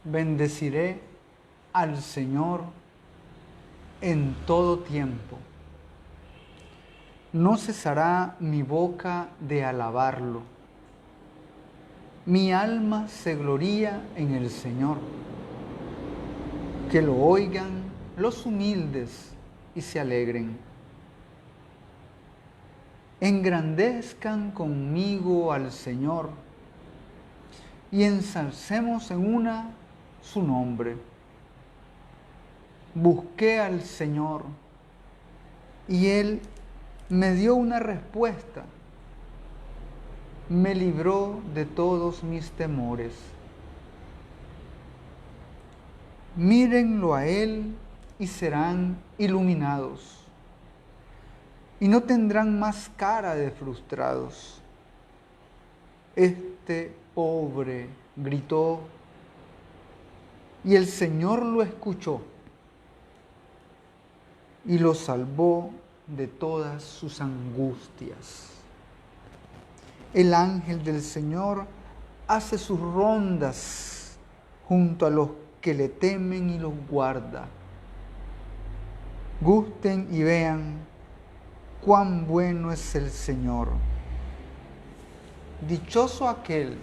Bendeciré al Señor en todo tiempo. No cesará mi boca de alabarlo. Mi alma se gloría en el Señor. Que lo oigan los humildes y se alegren. Engrandezcan conmigo al Señor y ensalcemos en una su nombre. Busqué al Señor y Él me dio una respuesta. Me libró de todos mis temores. Mírenlo a Él y serán iluminados y no tendrán más cara de frustrados. Este pobre gritó y el Señor lo escuchó y lo salvó de todas sus angustias. El ángel del Señor hace sus rondas junto a los que le temen y los guarda. Gusten y vean cuán bueno es el Señor. Dichoso aquel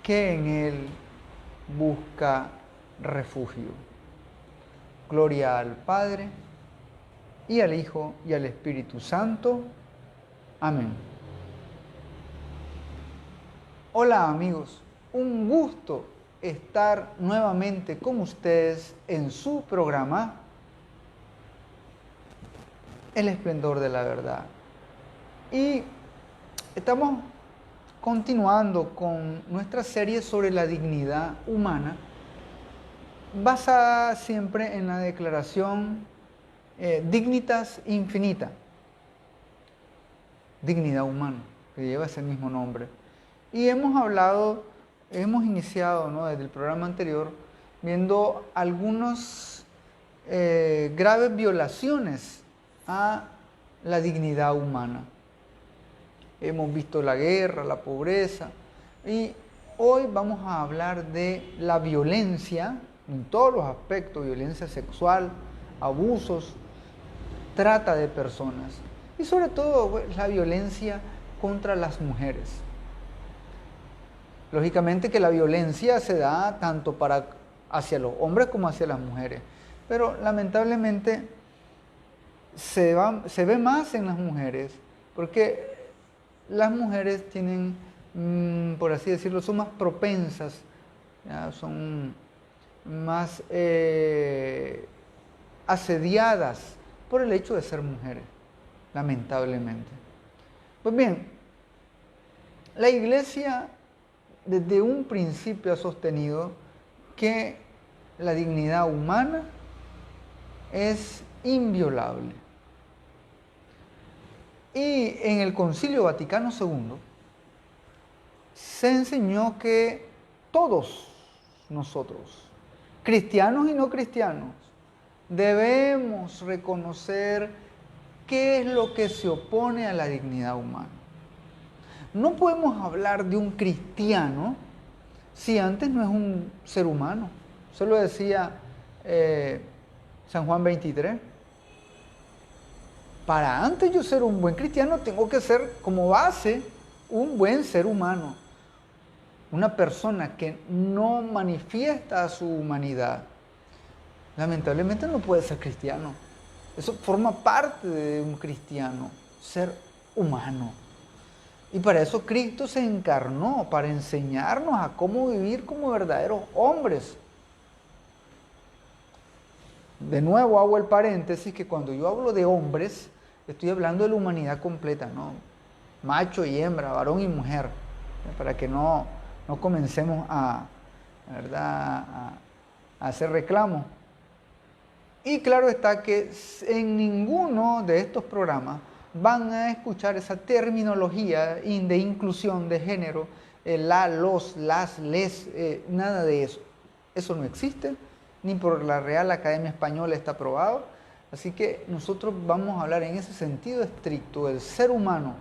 que en Él busca refugio. Gloria al Padre, y al Hijo, y al Espíritu Santo. Amén. Hola amigos, un gusto estar nuevamente con ustedes en su programa El Esplendor de la Verdad. Y estamos continuando con nuestra serie sobre la dignidad humana, basada siempre en la declaración Dignitas Infinita, dignidad humana, que lleva ese mismo nombre. Y hemos iniciado, ¿no?, desde el programa anterior, viendo algunas graves violaciones a la dignidad humana. Hemos visto la guerra, la pobreza, y hoy vamos a hablar de la violencia en todos los aspectos: violencia sexual, abusos, trata de personas y sobre todo la violencia contra las mujeres. Lógicamente que la violencia se da tanto hacia los hombres como hacia las mujeres, pero lamentablemente se ve más en las mujeres, porque las mujeres tienen, por así decirlo, son más propensas, ¿ya?, son más asediadas por el hecho de ser mujeres, lamentablemente. Pues bien, la Iglesia desde un principio ha sostenido que la dignidad humana es inviolable. Y en el Concilio Vaticano II se enseñó que todos nosotros, cristianos y no cristianos, debemos reconocer qué es lo que se opone a la dignidad humana. No podemos hablar de un cristiano si antes no es un ser humano. Eso lo decía San Juan 23. Para antes yo ser un buen cristiano tengo que ser como base un buen ser humano. Una persona que no manifiesta su humanidad, lamentablemente no puede ser cristiano. Eso forma parte de un cristiano, ser humano. Y para eso Cristo se encarnó, para enseñarnos a cómo vivir como verdaderos hombres. De nuevo hago el paréntesis que cuando yo hablo de hombres, estoy hablando de la humanidad completa, ¿no? Macho y hembra, varón y mujer, para que no comencemos a hacer reclamo. Y claro está que en ninguno de estos programas van a escuchar esa terminología de inclusión de género, la, los, las, les, nada de eso. Eso no existe, ni por la Real Academia Española está aprobado. Así que nosotros vamos a hablar en ese sentido estricto del ser humano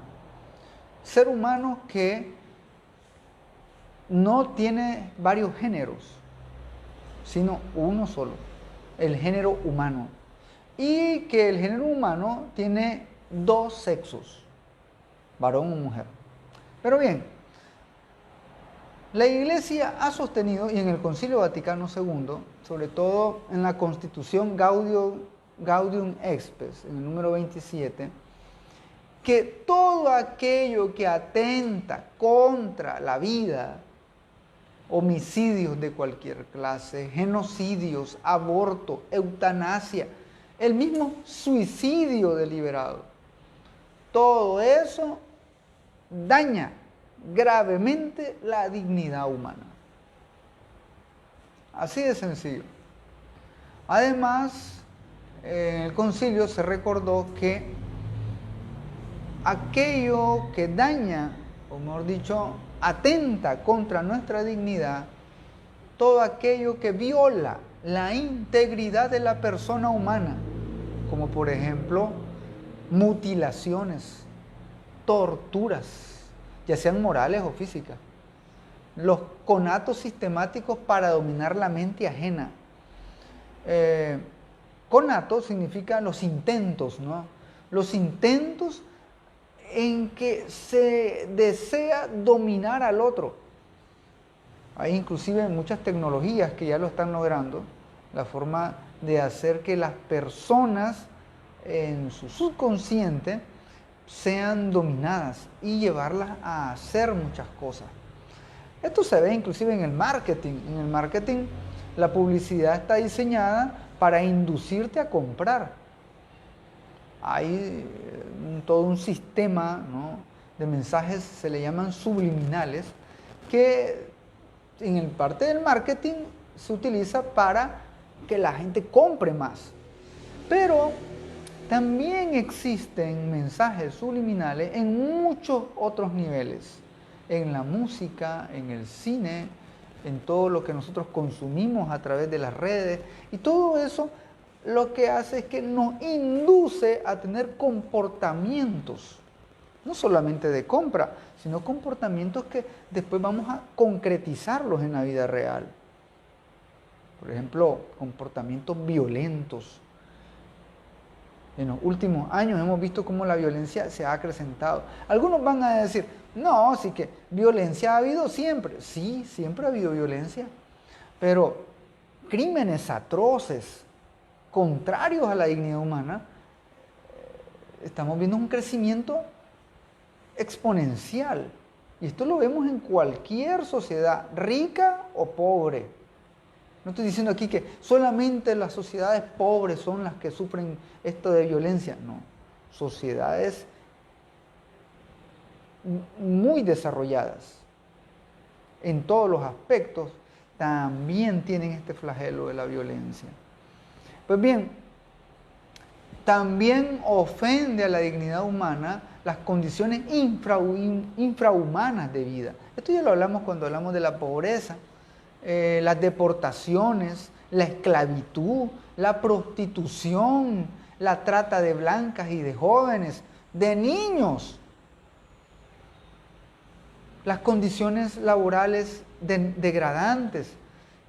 que no tiene varios géneros, sino uno solo, el género humano. Y que el género humano tiene dos sexos, varón o mujer. Pero bien, la Iglesia ha sostenido, y en el Concilio Vaticano II, sobre todo en la Constitución Gaudium et Spes, en el número 27, que todo aquello que atenta contra la vida, homicidios de cualquier clase, genocidios, aborto, eutanasia, el mismo suicidio deliberado, todo eso daña gravemente la dignidad humana. Así de sencillo. Además, en el concilio se recordó que aquello que daña, o mejor dicho, atenta contra nuestra dignidad, todo aquello que viola la integridad de la persona humana, como por ejemplo mutilaciones, torturas, ya sean morales o físicas, los conatos sistemáticos para dominar la mente ajena. Conato significa los intentos, ¿no? Los intentos en que se desea dominar al otro. Hay inclusive muchas tecnologías que ya lo están logrando, la forma de hacer que las personas en su subconsciente sean dominadas y llevarlas a hacer muchas cosas. Esto se ve inclusive en el marketing. En el marketing la publicidad está diseñada para inducirte a comprar. Hay todo un sistema, ¿no?, de mensajes, se le llaman subliminales, que en el parte del marketing se utiliza para que la gente compre más. Pero también existen mensajes subliminales en muchos otros niveles, en la música, en el cine, en todo lo que nosotros consumimos a través de las redes, y todo eso lo que hace es que nos induce a tener comportamientos, no solamente de compra, sino comportamientos que después vamos a concretizarlos en la vida real. Por ejemplo, comportamientos violentos. En los últimos años hemos visto cómo la violencia se ha acrecentado. Algunos van a decir, no, sí que violencia ha habido siempre. Sí, siempre ha habido violencia, pero crímenes atroces, contrarios a la dignidad humana, estamos viendo un crecimiento exponencial. Y esto lo vemos en cualquier sociedad, rica o pobre. No estoy diciendo aquí que solamente las sociedades pobres son las que sufren esto de violencia. No, sociedades muy desarrolladas en todos los aspectos también tienen este flagelo de la violencia. Pues bien, también ofende a la dignidad humana las condiciones infrahumanas de vida. Esto ya lo hablamos cuando hablamos de la pobreza, las deportaciones, la esclavitud, la prostitución, la trata de blancas y de jóvenes, de niños, las condiciones laborales degradantes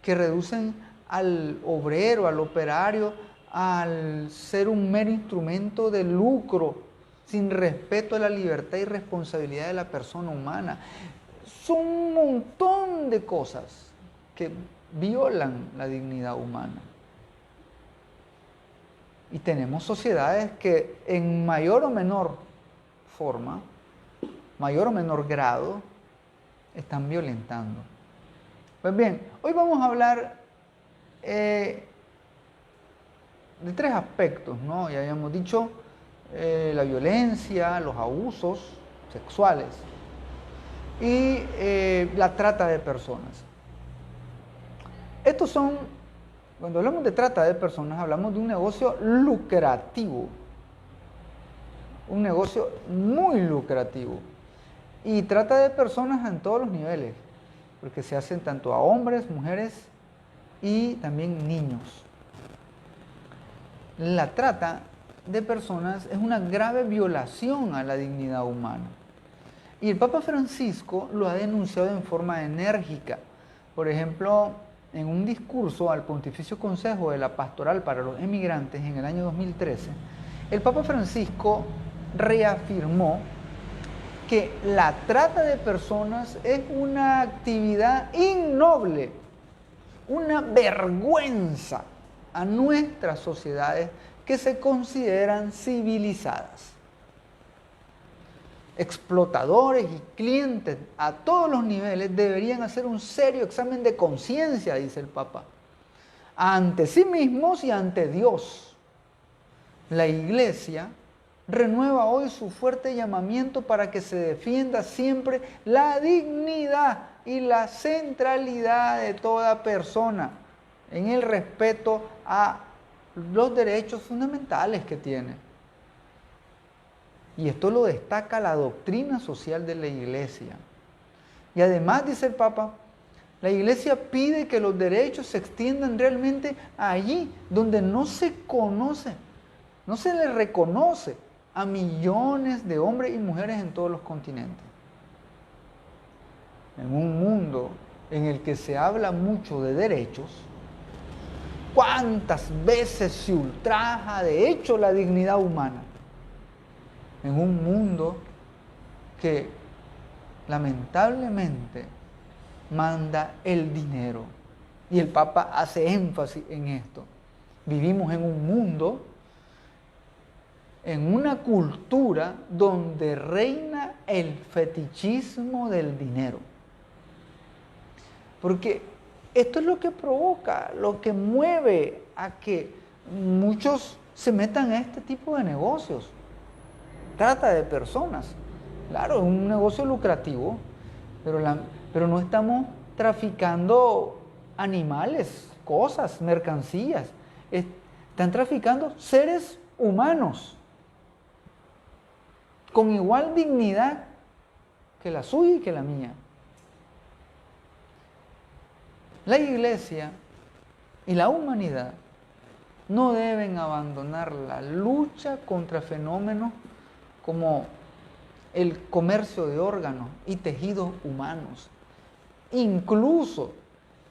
que reducen al obrero, al operario, al ser un mero instrumento de lucro, sin respeto a la libertad y responsabilidad de la persona humana. Son un montón de cosas que violan la dignidad humana. Y tenemos sociedades que en mayor o menor forma, mayor o menor grado, están violentando. Pues bien, hoy vamos a hablar de tres aspectos, ¿no? Ya habíamos dicho la violencia, los abusos sexuales y la trata de personas. Estos son, cuando hablamos de trata de personas, hablamos de un negocio lucrativo, un negocio muy lucrativo. Y trata de personas en todos los niveles, porque se hacen tanto a hombres, mujeres y también niños. La trata de personas es una grave violación a la dignidad humana. Y el Papa Francisco lo ha denunciado en forma enérgica. Por ejemplo, en un discurso al Pontificio Consejo de la Pastoral para los Emigrantes en el año 2013, el Papa Francisco reafirmó que la trata de personas es una actividad innoble, una vergüenza a nuestras sociedades que se consideran civilizadas. Explotadores y clientes a todos los niveles deberían hacer un serio examen de conciencia, dice el Papa, ante sí mismos y ante Dios. La Iglesia renueva hoy su fuerte llamamiento para que se defienda siempre la dignidad y la centralidad de toda persona en el respeto a los derechos fundamentales que tiene. Y esto lo destaca la doctrina social de la Iglesia. Y además, dice el Papa, la Iglesia pide que los derechos se extiendan realmente allí donde no se conoce, no se les reconoce a millones de hombres y mujeres en todos los continentes. En un mundo en el que se habla mucho de derechos, ¿cuántas veces se ultraja de hecho la dignidad humana? En un mundo que lamentablemente manda el dinero. Y el Papa hace énfasis en esto. Vivimos en un mundo, en una cultura donde reina el fetichismo del dinero. Porque esto es lo que provoca, lo que mueve a que muchos se metan a este tipo de negocios. Trata de personas. Claro, es un negocio lucrativo, pero no estamos traficando animales, cosas, mercancías. Están traficando seres humanos con igual dignidad que la suya y que la mía. La Iglesia y la humanidad no deben abandonar la lucha contra fenómenos como el comercio de órganos y tejidos humanos. Incluso,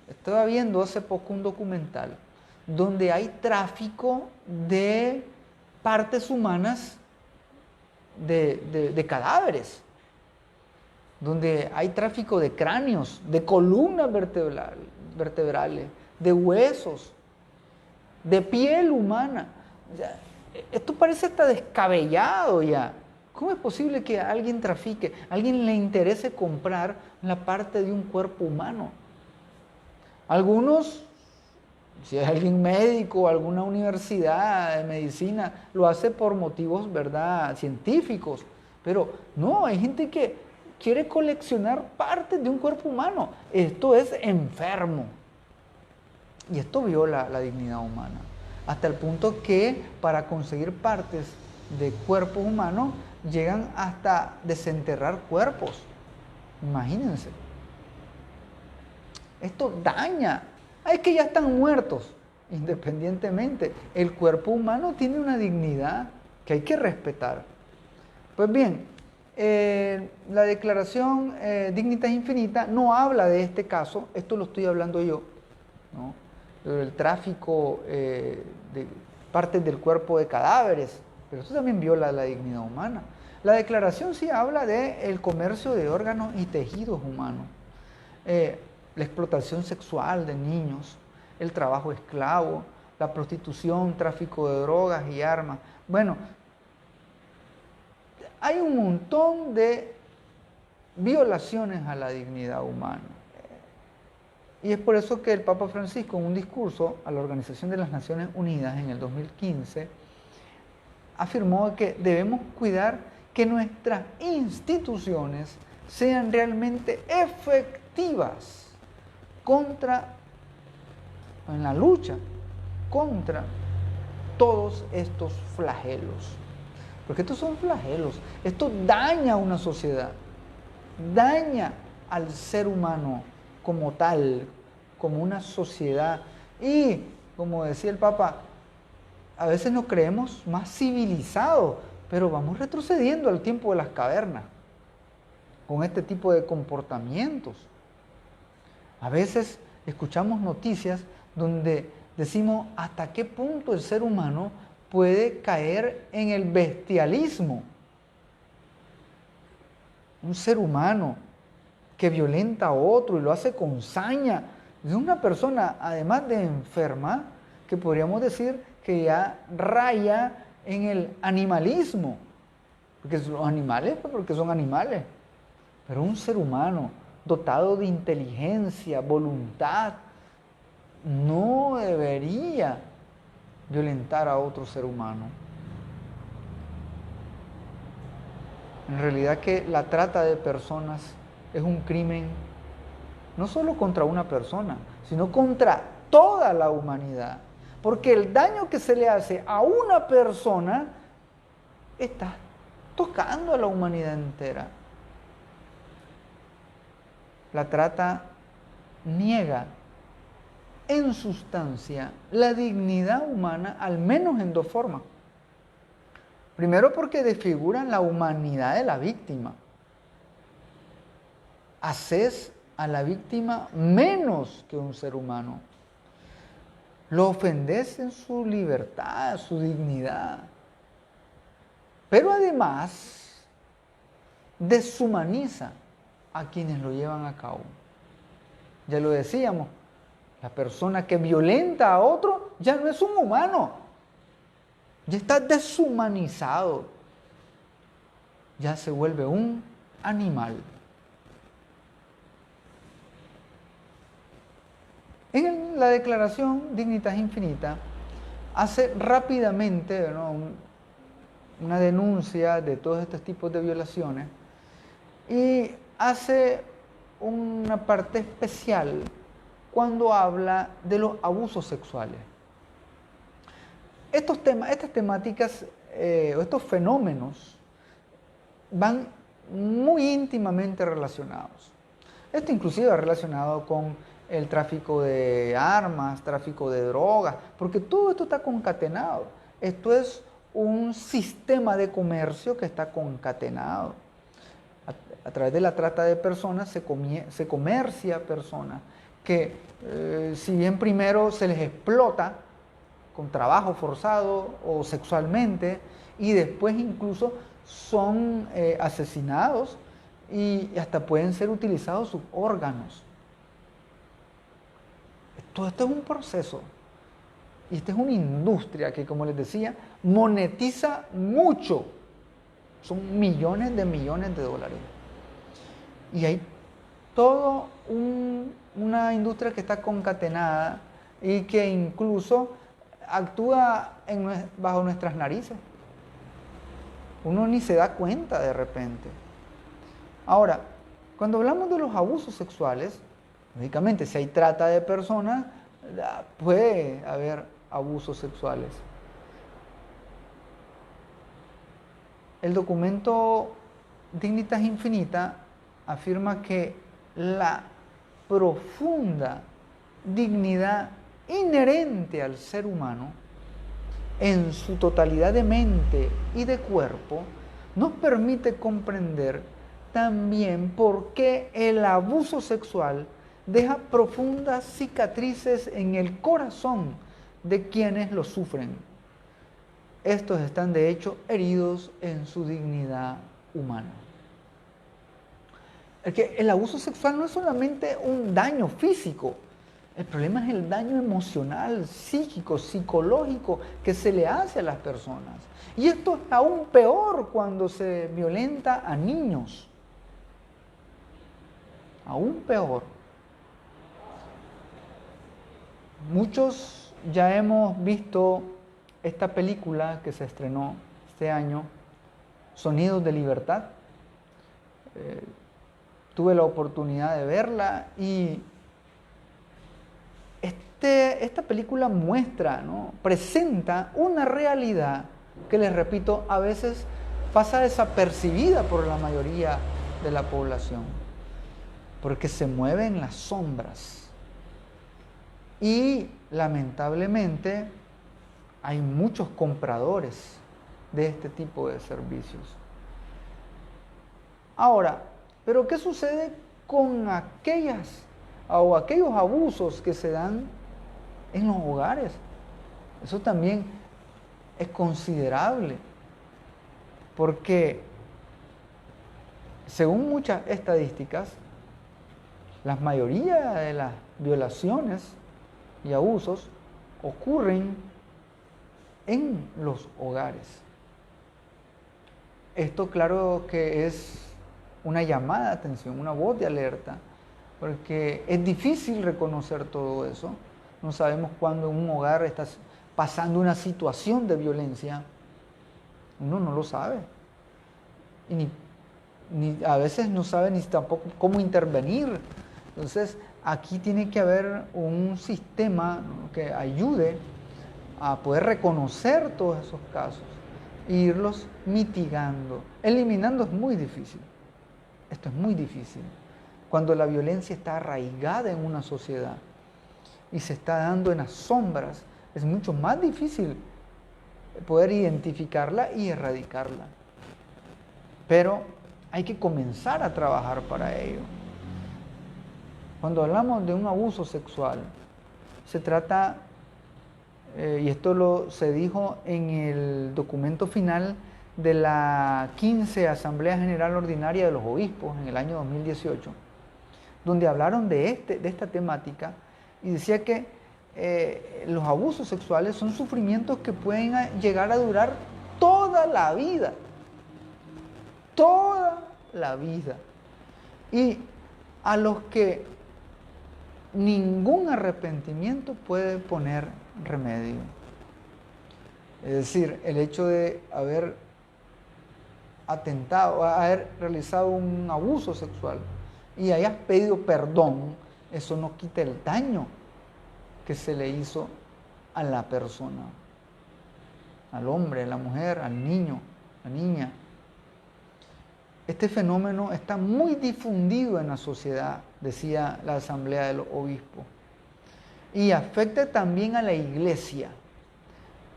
estaba viendo hace poco un documental donde hay tráfico de partes humanas de cadáveres, donde hay tráfico de cráneos, de columnas vertebrales, de huesos, de piel humana. O sea, esto parece hasta descabellado ya. ¿Cómo es posible que alguien trafique, a alguien le interese comprar la parte de un cuerpo humano? Algunos, si hay alguien médico, alguna universidad de medicina, lo hace por motivos, ¿verdad?, científicos. Pero no, hay gente que quiere coleccionar partes de un cuerpo humano. Esto es enfermo. Y esto viola la dignidad humana. Hasta el punto que para conseguir partes de cuerpos humanos llegan hasta desenterrar cuerpos. Imagínense. Esto daña. Es que ya están muertos. Independientemente, el cuerpo humano tiene una dignidad que hay que respetar. Pues bien, la declaración Dignitas Infinita no habla de este caso, esto lo estoy hablando yo, ¿no? El tráfico de partes del cuerpo de cadáveres, pero eso también viola la dignidad humana. La declaración sí habla del comercio de órganos y tejidos humanos, la explotación sexual de niños, el trabajo esclavo, la prostitución, tráfico de drogas y armas. Bueno, hay un montón de violaciones a la dignidad humana. Y es por eso que el Papa Francisco, en un discurso a la Organización de las Naciones Unidas en el 2015, afirmó que debemos cuidar que nuestras instituciones sean realmente efectivas en la lucha contra todos estos flagelos. Porque estos son flagelos, esto daña a una sociedad, daña al ser humano como tal, como una sociedad. Y, como decía el Papa, a veces nos creemos más civilizados, pero vamos retrocediendo al tiempo de las cavernas con este tipo de comportamientos. A veces escuchamos noticias donde decimos hasta qué punto el ser humano puede caer en el bestialismo. Un ser humano que violenta a otro y lo hace con saña. Es una persona, además de enferma, que podríamos decir que ya raya en el animalismo. Porque los animales, porque son animales. Pero un ser humano dotado de inteligencia, voluntad, no debería violentar a otro ser humano. En realidad que la trata de personas es un crimen no solo contra una persona, sino contra toda la humanidad. Porque el daño que se le hace a una persona está tocando a la humanidad entera. La trata niega en sustancia la dignidad humana, al menos en dos formas. Primero, porque desfiguran la humanidad de la víctima. Haces a la víctima menos que un ser humano. Lo ofendes en su libertad, su dignidad. Pero además, deshumaniza a quienes lo llevan a cabo. Ya lo decíamos, la persona que violenta a otro ya no es un humano. Ya está deshumanizado. Ya se vuelve un animal. En la declaración Dignitas Infinita hace rápidamente, ¿no?, una denuncia de todos estos tipos de violaciones y hace una parte especial cuando habla de los abusos sexuales. Estas temáticas o estos fenómenos van muy íntimamente relacionados. Esto inclusive es relacionado con el tráfico de armas, tráfico de drogas, porque todo esto está concatenado. Esto es un sistema de comercio que está concatenado. A través de la trata de personas se comercia personas que, si bien primero se les explota con trabajo forzado o sexualmente, y después incluso son asesinados y hasta pueden ser utilizados sus órganos. Todo esto es un proceso. Y esta es una industria que, como les decía, monetiza mucho. Son millones de dólares. Y hay toda una industria que está concatenada y que incluso actúa bajo nuestras narices. Uno ni se da cuenta de repente. Ahora, cuando hablamos de los abusos sexuales, lógicamente, si hay trata de personas, puede haber abusos sexuales. El documento Dignitas Infinita afirma que la profunda dignidad inherente al ser humano, en su totalidad de mente y de cuerpo, nos permite comprender también por qué el abuso sexual deja profundas cicatrices en el corazón de quienes lo sufren. Estos están de hecho heridos en su dignidad humana. El abuso sexual no es solamente un daño físico, el problema es el daño emocional, psíquico, psicológico que se le hace a las personas. Y esto es aún peor cuando se violenta a niños. Aún peor. Muchos ya hemos visto esta película que se estrenó este año, Sonidos de Libertad. Tuve la oportunidad de verla y esta película muestra, ¿no?, presenta una realidad que, les repito, a veces pasa desapercibida por la mayoría de la población, porque se mueve en las sombras. Y lamentablemente hay muchos compradores de este tipo de servicios. Ahora, ¿pero qué sucede con aquellas o aquellos abusos que se dan en los hogares. Eso también es considerable, porque según muchas estadísticas, la mayoría de las violaciones y abusos ocurren en los hogares. Esto claro que es una llamada de atención, una voz de alerta, porque es difícil reconocer todo eso. No sabemos cuándo en un hogar está pasando una situación de violencia. Uno no lo sabe. Y a veces no sabe ni tampoco cómo intervenir. Entonces, aquí tiene que haber un sistema, ¿no?, que ayude a poder reconocer todos esos casos e irlos mitigando. Eliminando es muy difícil. Esto es muy difícil. Cuando la violencia está arraigada en una sociedad y se está dando en las sombras, es mucho más difícil poder identificarla y erradicarla. Pero hay que comenzar a trabajar para ello. Cuando hablamos de un abuso sexual, se trata, y esto se dijo en el documento final de la 15 Asamblea General Ordinaria de los Obispos en el año 2018, donde hablaron de esta temática y decía que los abusos sexuales son sufrimientos que pueden llegar a durar toda la vida. Toda la vida. Y a los que ningún arrepentimiento puede poner remedio. Es decir, el hecho de haber atentado, haber realizado un abuso sexual y hayas pedido perdón, eso no quita el daño que se le hizo a la persona, al hombre, a la mujer, al niño, a la niña. Este fenómeno está muy difundido en la sociedad, decía la Asamblea de los Obispos, y afecta también a la Iglesia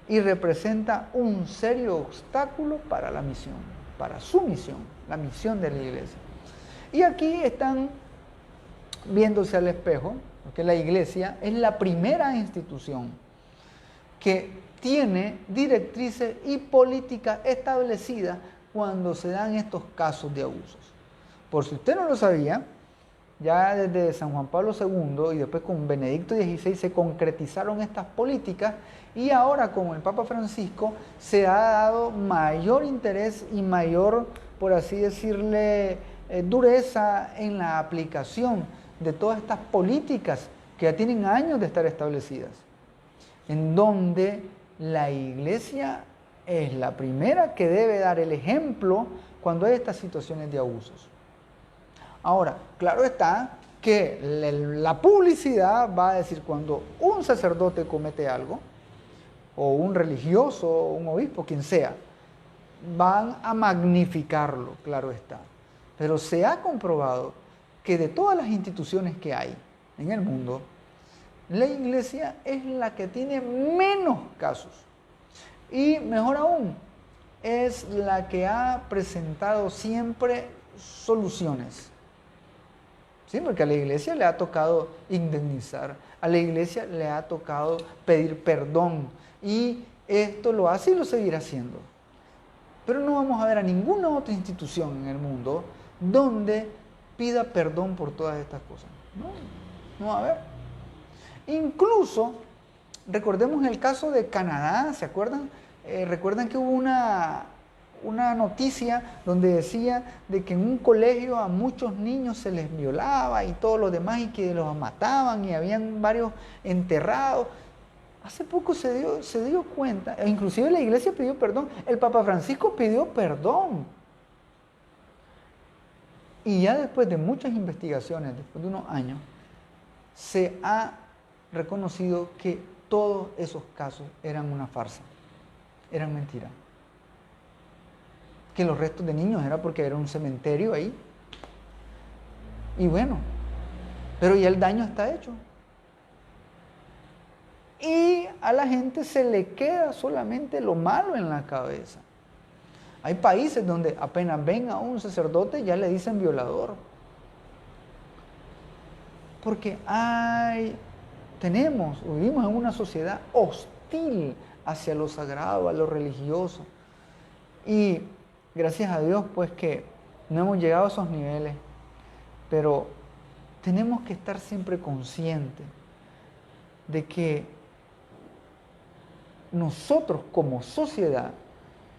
y representa un serio obstáculo para la misión, para su misión, la misión de la Iglesia. Y aquí están viéndose al espejo, porque la Iglesia es la primera institución que tiene directrices y políticas establecidas cuando se dan estos casos de abusos. Por si usted no lo sabía, ya desde San Juan Pablo II y después con Benedicto XVI se concretizaron estas políticas y ahora con el Papa Francisco se ha dado mayor interés y mayor, por así decirle, dureza en la aplicación de todas estas políticas que ya tienen años de estar establecidas, en donde la Iglesia es la primera que debe dar el ejemplo cuando hay estas situaciones de abusos. Ahora, claro está que la publicidad va a decir cuando un sacerdote comete algo, o un religioso, o un obispo, quien sea, van a magnificarlo, claro está. Pero se ha comprobado que de todas las instituciones que hay en el mundo, la Iglesia es la que tiene menos casos. Y mejor aún, es la que ha presentado siempre soluciones. Sí, porque a la Iglesia le ha tocado indemnizar, a la Iglesia le ha tocado pedir perdón, y esto lo hace y lo seguirá haciendo. Pero no vamos a ver a ninguna otra institución en el mundo donde pida perdón por todas estas cosas. No va a haber. Incluso, recordemos el caso de Canadá, ¿se acuerdan? Recuerdan que hubo una noticia donde decía de que en un colegio a muchos niños se les violaba y todo lo demás y que los mataban y habían varios enterrados. Hace poco se dio cuenta, e inclusive la Iglesia pidió perdón, el Papa Francisco pidió perdón. Y ya después de muchas investigaciones, después de unos años, se ha reconocido que todos esos casos eran una farsa, eran mentiras. Que los restos de niños era porque era un cementerio ahí. Y bueno, pero ya el daño está hecho. Y a la gente se le queda solamente lo malo en la cabeza. Hay países donde apenas ven a un sacerdote ya le dicen violador. Porque tenemos o vivimos en una sociedad hostil hacia lo sagrado, a lo religioso. Y gracias a Dios, pues que no hemos llegado a esos niveles, pero tenemos que estar siempre conscientes de que nosotros como sociedad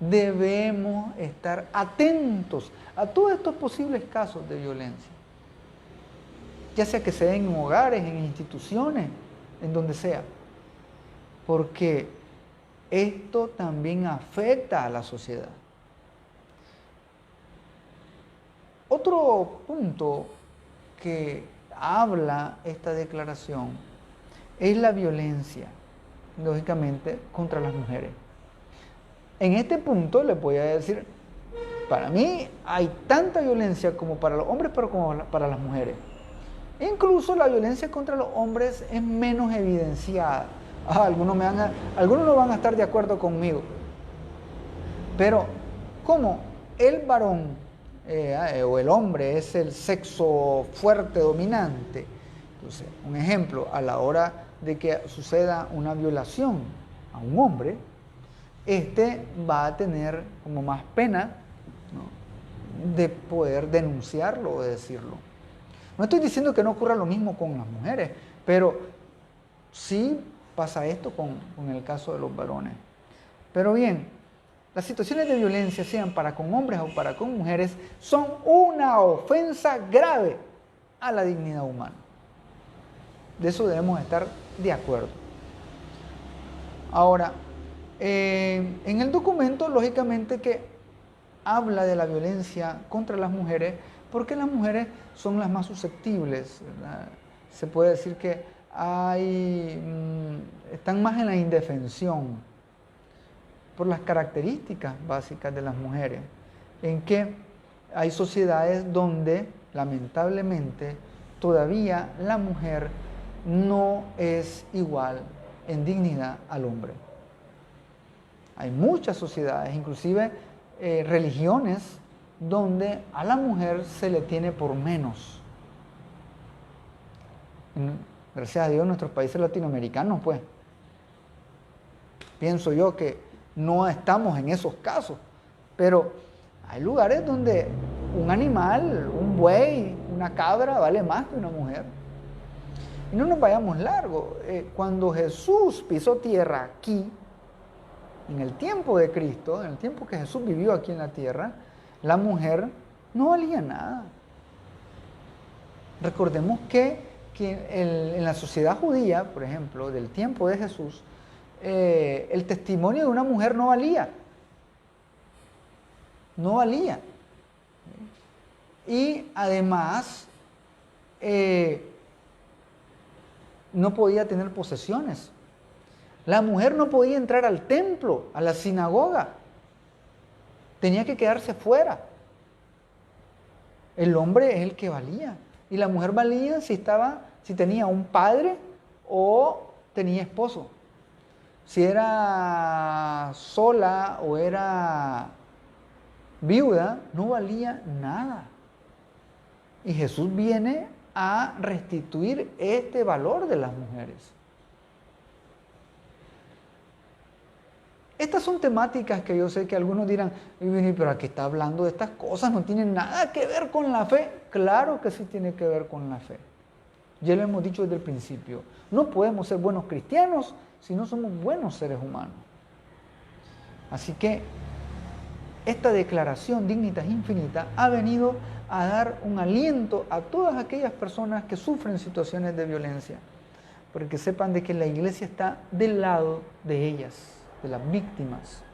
debemos estar atentos a todos estos posibles casos de violencia, ya sea que se den en hogares, en instituciones, en donde sea, porque esto también afecta a la sociedad. Otro punto que habla esta declaración es la violencia, lógicamente, contra las mujeres. En este punto les voy a decir, para mí hay tanta violencia como para los hombres, pero como para las mujeres. Incluso la violencia contra los hombres es menos evidenciada. Algunos no van a estar de acuerdo conmigo. Pero como el varón o el hombre es el sexo fuerte, dominante, entonces, un ejemplo, a la hora de que suceda una violación a un hombre, este va a tener como más pena, ¿no?, de poder denunciarlo o de decirlo. No estoy diciendo que no ocurra lo mismo con las mujeres, pero sí pasa esto con el caso de los varones. Pero bien, las situaciones de violencia, sean para con hombres o para con mujeres, son una ofensa grave a la dignidad humana. De eso debemos estar de acuerdo. Ahora, en el documento, lógicamente que habla de la violencia contra las mujeres, porque las mujeres son las más susceptibles, ¿verdad? Se puede decir que están más en la indefensión por las características básicas de las mujeres, en que hay sociedades donde, lamentablemente, todavía la mujer no es igual en dignidad al hombre. Hay muchas sociedades, inclusive religiones, donde a la mujer se le tiene por menos. Gracias a Dios, en nuestros países latinoamericanos, pues, pienso yo que no estamos en esos casos, pero hay lugares donde un animal, un buey, una cabra vale más que una mujer. Y no nos vayamos largo. Cuando Jesús pisó tierra aquí, en el tiempo de Cristo, en el tiempo que Jesús vivió aquí en la tierra, la mujer no valía nada. Recordemos que en la sociedad judía, por ejemplo, del tiempo de Jesús, el testimonio de una mujer no valía. No valía. Y además, no podía tener posesiones. La mujer no podía entrar al templo, a la sinagoga. Tenía que quedarse fuera. El hombre es el que valía. Y la mujer valía si tenía un padre o tenía esposo. Si era sola o era viuda, no valía nada. Y Jesús viene a restituir este valor de las mujeres. Estas son temáticas que yo sé que algunos dirán, pero ¿a qué está hablando de estas cosas? No tienen nada que ver con la fe. Claro que sí tiene que ver con la fe. Ya lo hemos dicho desde el principio. No podemos ser buenos cristianos si no somos buenos seres humanos. Así que esta declaración Dignitas Infinita ha venido a dar un aliento a todas aquellas personas que sufren situaciones de violencia, porque sepan de que la iglesia está del lado de ellas, de las víctimas,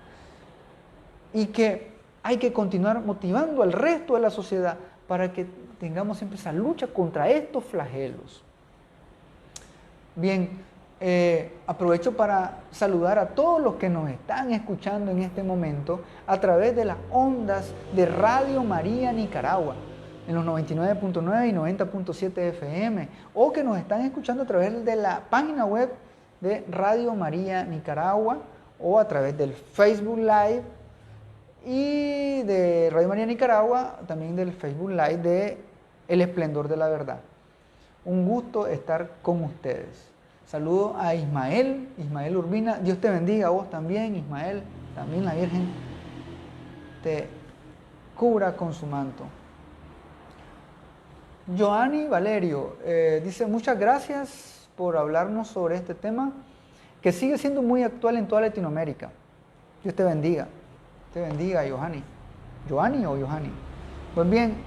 y que hay que continuar motivando al resto de la sociedad para que tengamos siempre esa lucha contra estos flagelos. Bien, aprovecho para saludar a todos los que nos están escuchando en este momento a través de las ondas de Radio María Nicaragua, en los 99.9 y 90.7 FM, o que nos están escuchando a través de la página web de Radio María Nicaragua, o a través del Facebook Live y de Radio María Nicaragua, también del Facebook Live de El Esplendor de la Verdad. Un gusto estar con ustedes. Saludo a Ismael Urbina. Dios te bendiga, a vos también, Ismael. También la Virgen te cubra con su manto. Joanny Valerio dice, muchas gracias por hablarnos sobre este tema que sigue siendo muy actual en toda Latinoamérica. Dios te bendiga. Te bendiga, Joanny. ¿Joanny o Johanny? Pues bien,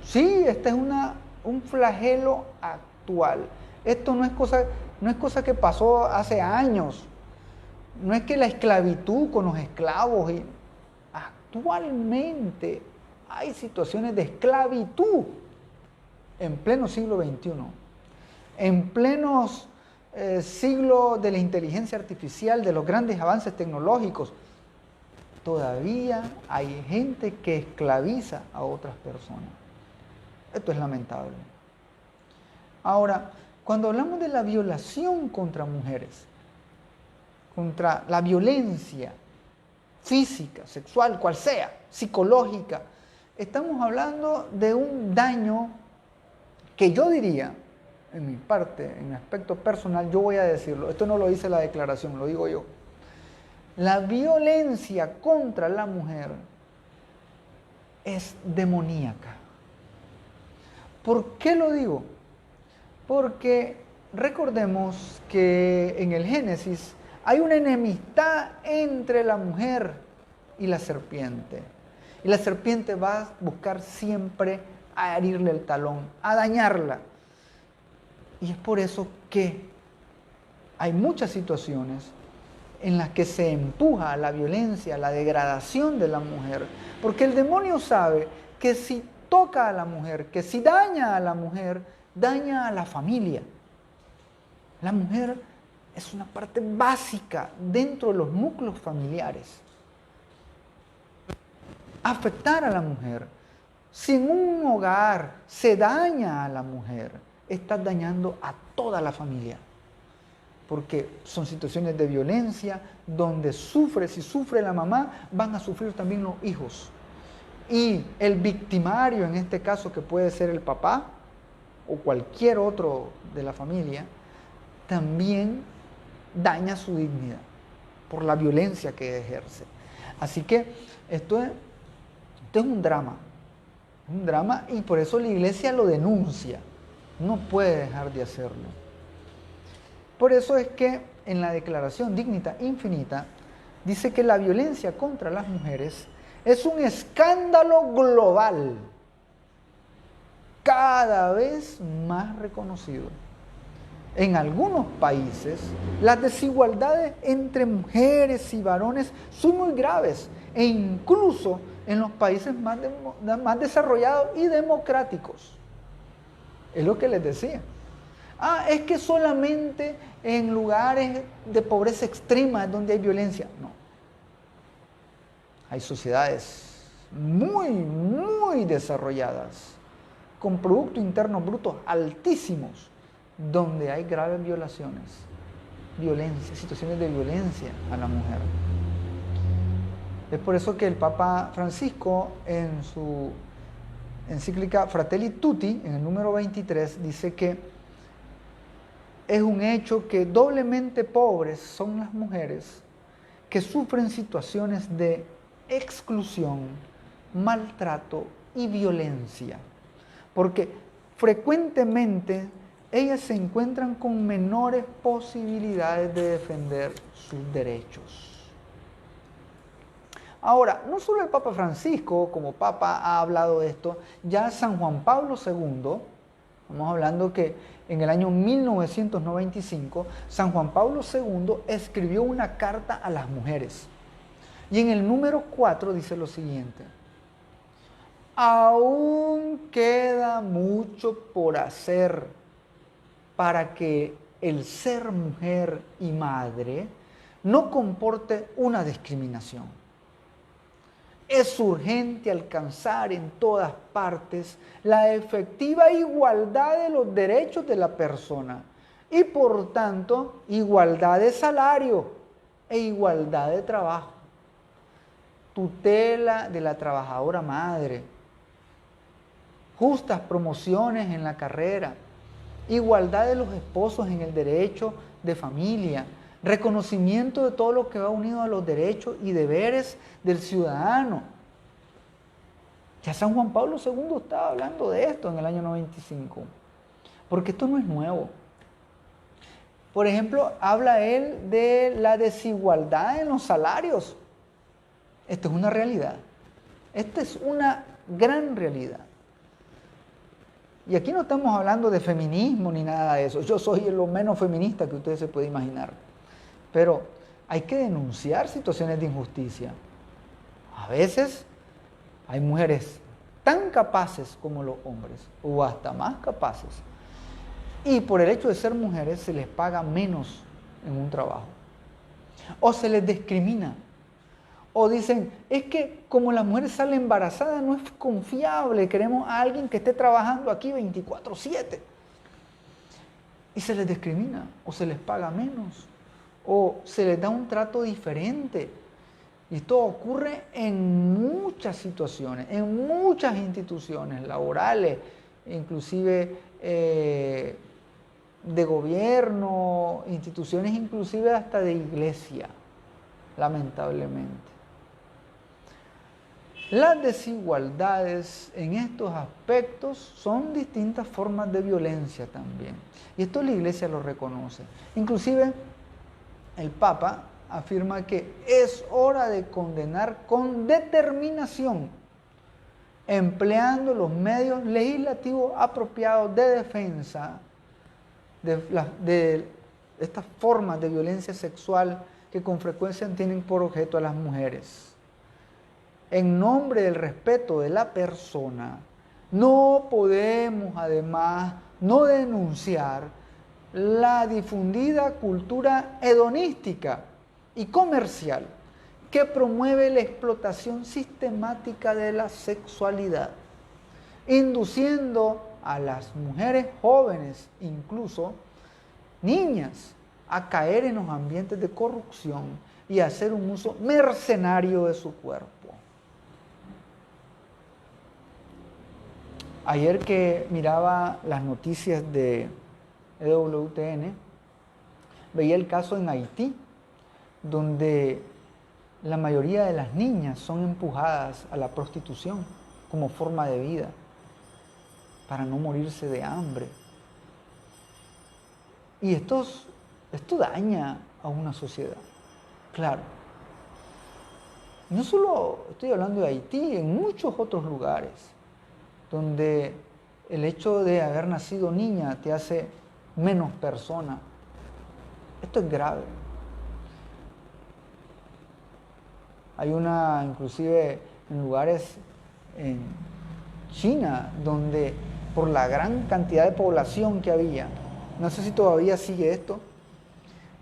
sí, este es un flagelo actual. Esto no es cosa que pasó hace años. No es que la esclavitud con los esclavos. Actualmente hay situaciones de esclavitud en pleno siglo XXI. En plenos siglo de la inteligencia artificial, de los grandes avances tecnológicos, todavía hay gente que esclaviza a otras personas. Esto es lamentable. Ahora, cuando hablamos de la violación contra mujeres, contra la violencia física, sexual, cual sea, psicológica, estamos hablando de un daño que yo diría, en mi parte, en mi aspecto personal, yo voy a decirlo, esto no lo dice la declaración, lo digo yo. La violencia contra la mujer es demoníaca. ¿Por qué lo digo? Porque recordemos que en el Génesis hay una enemistad entre la mujer y la serpiente. Y la serpiente va a buscar siempre a herirle el talón, a dañarla. Y es por eso que hay muchas situaciones en las que se empuja a la violencia, a la degradación de la mujer. Porque el demonio sabe que si toca a la mujer, que si daña a la mujer, daña a la familia. La mujer es una parte básica dentro de los núcleos familiares. Afectar a la mujer. Si en un hogar se daña a la mujer, estás dañando a toda la familia. Porque son situaciones de violencia donde si sufre la mamá, van a sufrir también los hijos. Y el victimario, en este caso, que puede ser el papá o cualquier otro de la familia, también daña su dignidad por la violencia que ejerce. Así que esto es un drama, y por eso la iglesia lo denuncia, no puede dejar de hacerlo. Por eso es que en la Declaración Dignidad Infinita dice que la violencia contra las mujeres es un escándalo global, cada vez más reconocido. En algunos países, las desigualdades entre mujeres y varones son muy graves, e incluso en los países más desarrollados y democráticos. Es lo que les decía. Es que solamente en lugares de pobreza extrema es donde hay violencia. No. Hay sociedades muy, muy desarrolladas, con Producto Interno Bruto altísimos, donde hay graves violaciones, situaciones de violencia a la mujer. Es por eso que el Papa Francisco, en su encíclica Fratelli Tutti, en el número 23, dice que es un hecho que doblemente pobres son las mujeres que sufren situaciones de exclusión, maltrato y violencia, porque frecuentemente ellas se encuentran con menores posibilidades de defender sus derechos. Ahora, no solo el Papa Francisco como Papa ha hablado de esto, ya San Juan Pablo II, estamos hablando que en el año 1995, San Juan Pablo II escribió una carta a las mujeres. Y en el número 4 dice lo siguiente: aún queda mucho por hacer para que el ser mujer y madre no comporte una discriminación. Es urgente alcanzar en todas partes la efectiva igualdad de los derechos de la persona y, por tanto, igualdad de salario e igualdad de trabajo. Tutela de la trabajadora madre, justas promociones en la carrera, igualdad de los esposos en el derecho de familia, reconocimiento de todo lo que va unido a los derechos y deberes del ciudadano. Ya San Juan Pablo II estaba hablando de esto en el año 95, porque esto no es nuevo. Por ejemplo, habla él de la desigualdad en los salarios. Esto es una realidad. Esta es una gran realidad. Y aquí no estamos hablando de feminismo ni nada de eso. Yo soy lo menos feminista que usted se puede imaginar. Pero hay que denunciar situaciones de injusticia. A veces hay mujeres tan capaces como los hombres, o hasta más capaces. Y por el hecho de ser mujeres se les paga menos en un trabajo. O se les discrimina. O dicen, es que como la mujer sale embarazada no es confiable, queremos a alguien que esté trabajando aquí 24/7. Y se les discrimina, o se les paga menos, o se les da un trato diferente. Y esto ocurre en muchas situaciones, en muchas instituciones laborales, inclusive de gobierno, instituciones inclusive hasta de iglesia, lamentablemente. Las desigualdades en estos aspectos son distintas formas de violencia también. Y esto la iglesia lo reconoce. Inclusive el Papa afirma que es hora de condenar con determinación, empleando los medios legislativos apropiados de defensa de estas formas de violencia sexual que con frecuencia tienen por objeto a las mujeres. En nombre del respeto de la persona, no podemos además no denunciar la difundida cultura hedonística y comercial que promueve la explotación sistemática de la sexualidad, induciendo a las mujeres jóvenes, incluso niñas, a caer en los ambientes de corrupción y a hacer un uso mercenario de su cuerpo. Ayer que miraba las noticias de EWTN, veía el caso en Haití, donde la mayoría de las niñas son empujadas a la prostitución como forma de vida, para no morirse de hambre. Y esto daña a una sociedad, claro. No solo estoy hablando de Haití, en muchos otros lugares, donde el hecho de haber nacido niña te hace menos persona. Esto es grave. Hay inclusive en lugares en China, donde por la gran cantidad de población que había, no sé si todavía sigue esto,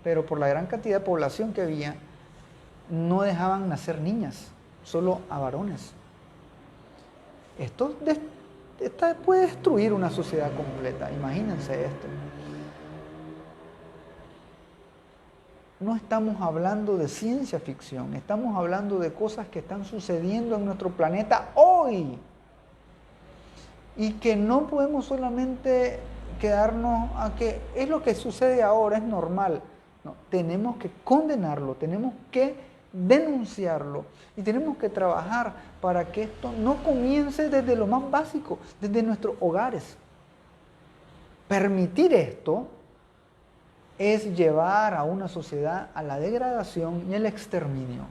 pero por la gran cantidad de población que había, no dejaban nacer niñas, solo a varones. Esto puede destruir una sociedad completa, imagínense esto. No estamos hablando de ciencia ficción, estamos hablando de cosas que están sucediendo en nuestro planeta hoy. Y que no podemos solamente quedarnos a que es lo que sucede ahora, es normal. No, tenemos que condenarlo, tenemos que denunciarlo y tenemos que trabajar para que esto no comience desde lo más básico, desde nuestros hogares. Permitir esto es llevar a una sociedad a la degradación y el exterminio.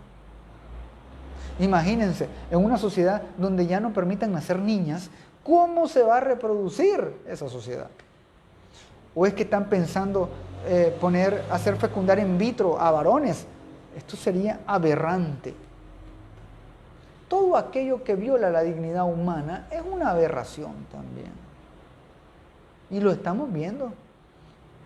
Imagínense, en una sociedad donde ya no permitan nacer niñas, ¿cómo se va a reproducir esa sociedad? ¿O es que están pensando hacer fecundar in vitro a varones? Esto sería aberrante. Todo aquello que viola la dignidad humana es una aberración también. Y lo estamos viendo.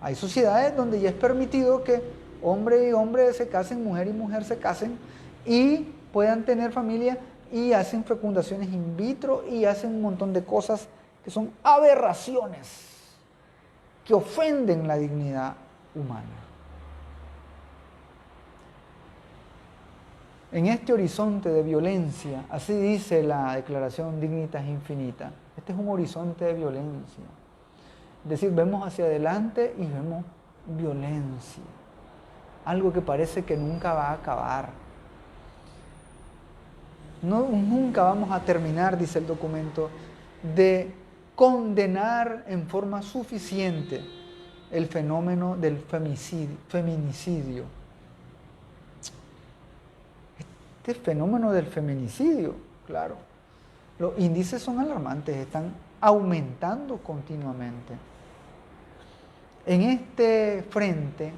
Hay sociedades donde ya es permitido que hombre y hombre se casen, mujer y mujer se casen y puedan tener familia y hacen fecundaciones in vitro y hacen un montón de cosas que son aberraciones, que ofenden la dignidad humana. En este horizonte de violencia, así dice la declaración Dignitas Infinita, este es un horizonte de violencia. Es decir, vemos hacia adelante y vemos violencia. Algo que parece que nunca va a acabar. No, nunca vamos a terminar, dice el documento, de condenar en forma suficiente el fenómeno del feminicidio. Este fenómeno del feminicidio, claro, los índices son alarmantes, están aumentando continuamente. En este frente,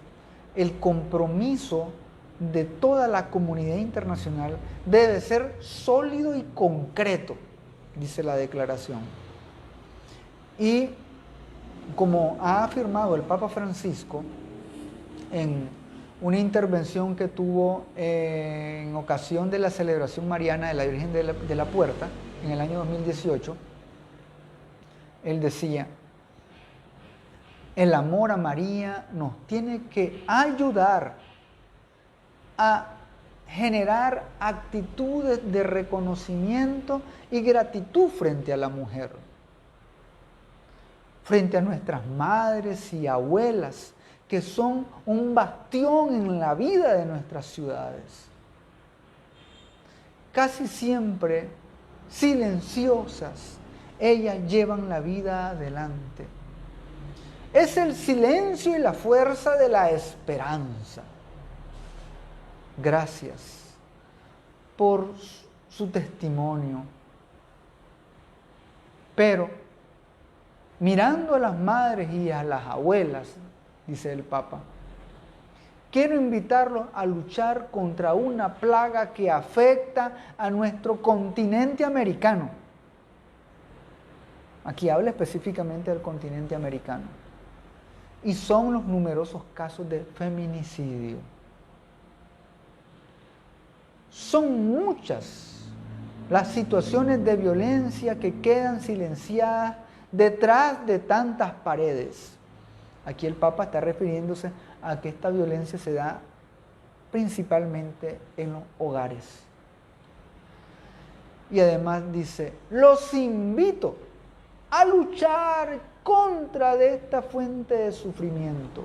el compromiso de toda la comunidad internacional debe ser sólido y concreto, dice la declaración. Y como ha afirmado el Papa Francisco en una intervención que tuvo en ocasión de la celebración mariana de la Virgen de la Puerta en el año 2018, él decía: el amor a María nos tiene que ayudar a generar actitudes de reconocimiento y gratitud frente a la mujer, frente a nuestras madres y abuelas, que son un bastión en la vida de nuestras ciudades. Casi siempre silenciosas, ellas llevan la vida adelante. Es el silencio y la fuerza de la esperanza. Gracias por su testimonio. Pero, mirando a las madres y a las abuelas, dice el Papa, quiero invitarlos a luchar contra una plaga que afecta a nuestro continente americano. Aquí habla específicamente del continente americano. Y son los numerosos casos de feminicidio. Son muchas las situaciones de violencia que quedan silenciadas detrás de tantas paredes. Aquí el Papa está refiriéndose a que esta violencia se da principalmente en los hogares. Y además dice: los invito a luchar contra de esta fuente de sufrimiento,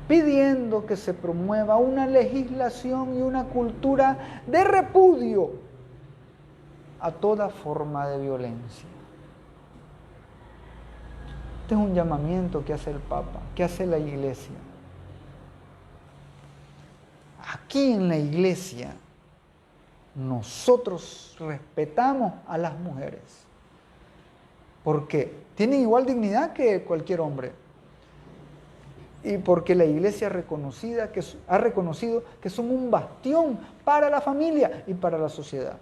pidiendo que se promueva una legislación y una cultura de repudio a toda forma de violencia. Este es un llamamiento que hace el Papa, que hace la Iglesia. Aquí en la Iglesia nosotros respetamos a las mujeres, porque tienen igual dignidad que cualquier hombre. Y porque la Iglesia ha reconocido que son un bastión para la familia y para la sociedad.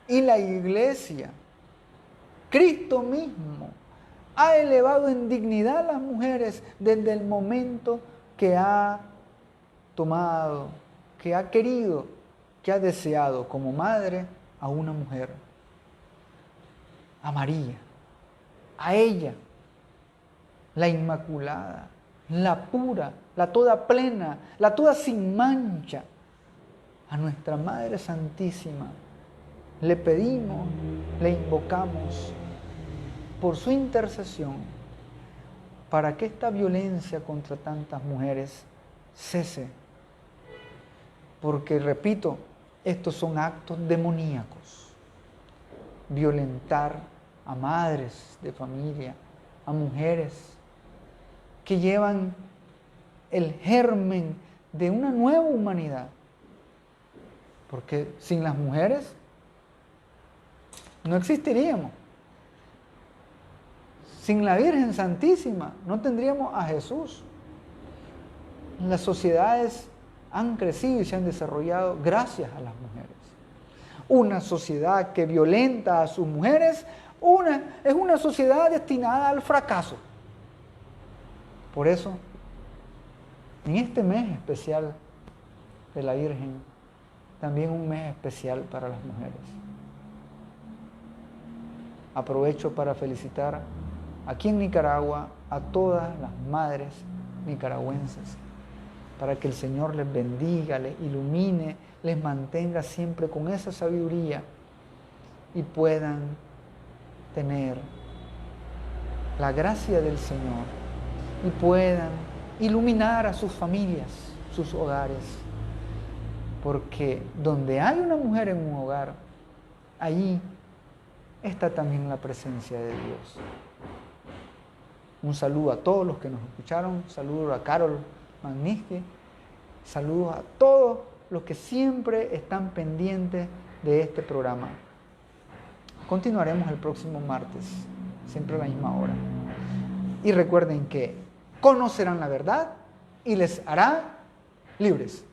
Y la Iglesia, Cristo mismo, ha elevado en dignidad a las mujeres desde el momento que ha tomado, que ha querido, que ha deseado como madre a una mujer, a María, a ella, la Inmaculada, la pura, la toda plena, la toda sin mancha, a nuestra Madre Santísima. Le pedimos, le invocamos por su intercesión para que esta violencia contra tantas mujeres cese. Porque, repito, estos son actos demoníacos. Violentar a madres de familia, a mujeres que llevan el germen de una nueva humanidad. Porque sin las mujeres no existiríamos. Sin la Virgen Santísima no tendríamos a Jesús. Las sociedades han crecido y se han desarrollado gracias a las mujeres. Una sociedad que violenta a sus mujeres es una sociedad destinada al fracaso. Por eso, en este mes especial de la Virgen, también un mes especial para las mujeres. Aprovecho para felicitar aquí en Nicaragua a todas las madres nicaragüenses, para que el Señor les bendiga, les ilumine, les mantenga siempre con esa sabiduría y puedan tener la gracia del Señor y puedan iluminar a sus familias, sus hogares. Porque donde hay una mujer en un hogar, allí está también la presencia de Dios. Un saludo a todos los que nos escucharon, un saludo a Carol Magniske, saludos a todos los que siempre están pendientes de este programa. Continuaremos el próximo martes, siempre a la misma hora. Y recuerden que conocerán la verdad y les hará libres.